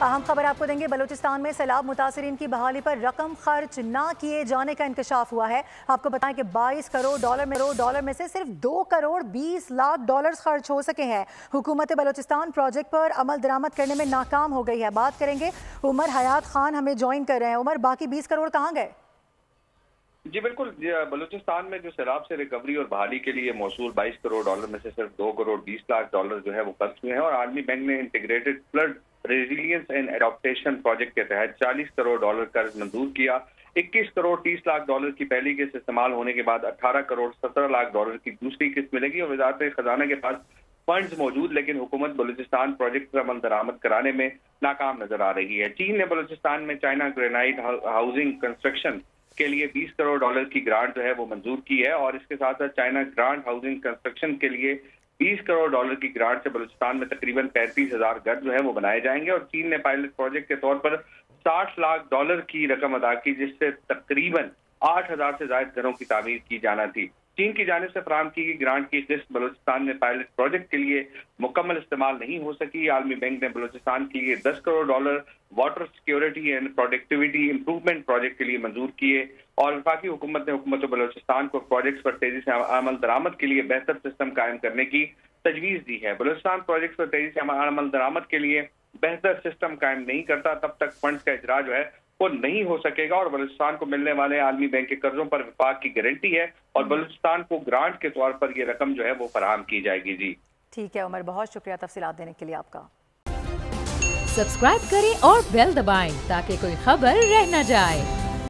अहम खबर आपको देंगे। बलूचिस्तान में सैलाब मुतासरीन की बहाली पर रकम खर्च न किए जाने का इंकशाफ हुआ है। आपको बताएं कि 22 करोड़ डॉलर में से सिर्फ 2 करोड़ 20 लाख डॉलर खर्च हो सके हैं। हुकूमत बलूचिस्तान प्रोजेक्ट पर अमल दरामद करने में नाकाम हो गई है। बात करेंगे, उमर हयात खान हमें ज्वाइन कर रहे हैं। उमर, बाकी 20 करोड़ कहाँ गए? जी बिल्कुल, बलूचिस्तान में जो सैलाब से रिकवरी और बहाली के लिए मौसूल 22 करोड़ डॉलर में से सिर्फ 2 करोड़ 20 लाख डॉलर जो है वो खर्च हुए हैं और आलमी बैंक ने integrated flood resilience and adaptation project के तहत 40 करोड़ डॉलर कर्ज मंजूर किया। 21 करोड़ 30 लाख डॉलर की पहली किस्त इस्तेमाल होने के बाद 18 करोड़ 17 लाख डॉलर की दूसरी किस्त मिलेगी और वजारत खजाना के पास फंड्स मौजूद, लेकिन हुकूमत बलूचिस्तान प्रोजेक्ट पर अमल दरामद कराने में नाकाम नजर आ रही है। चीन ने बलूचिस्तान में चाइना ग्रेनाइट हाउसिंग कंस्ट्रक्शन के लिए 20 करोड़ डॉलर की ग्रांट जो है वो मंजूर की है और इसके साथ साथ चाइना ग्रांट हाउसिंग कंस्ट्रक्शन के लिए 20 करोड़ डॉलर की ग्रांट से बलूचिस्तान में तकरीबन 35,000 घर जो है वो बनाए जाएंगे और चीन ने पायलट प्रोजेक्ट के तौर पर 60 लाख डॉलर की रकम अदा की, जिससे तकरीबन 8,000 से ज्यादा घरों की तामीर की जाना थी। चीन की जानिब से फराहम की गई ग्रांट की किस्त बलूचिस्तान में पायलट प्रोजेक्ट के लिए मुकम्मल इस्तेमाल नहीं हो सकी। आलमी बैंक ने बलूचिस्तान के लिए 10 crore dollar water security and productivity improvement project के लिए मंजूर किए और वफाकी हुकूमत ने हुकूमत बलूचिस्तान को प्रोजेक्ट्स पर तेजी से अमल दरामद के लिए बेहतर सिस्टम कायम करने की तजवीज दी है। बलूचिस्तान प्रोजेक्ट्स पर तेजी से अमल दरामद के लिए बेहतर सिस्टम कायम नहीं करता तब तक फंड्स का इजरा जो है वो नहीं हो सकेगा और बलूचिस्तान को मिलने वाले आलमी बैंक के कर्जों पर विफाक की गारंटी है और बलूचिस्तान को ग्रांट के तौर पर ये रकम जो है वो फराहम की जाएगी। जी ठीक है उमर, बहुत शुक्रिया तफसीलात देने के लिए आपका। सब्सक्राइब करें और बेल दबाएं ताकि कोई खबर रह न जाए।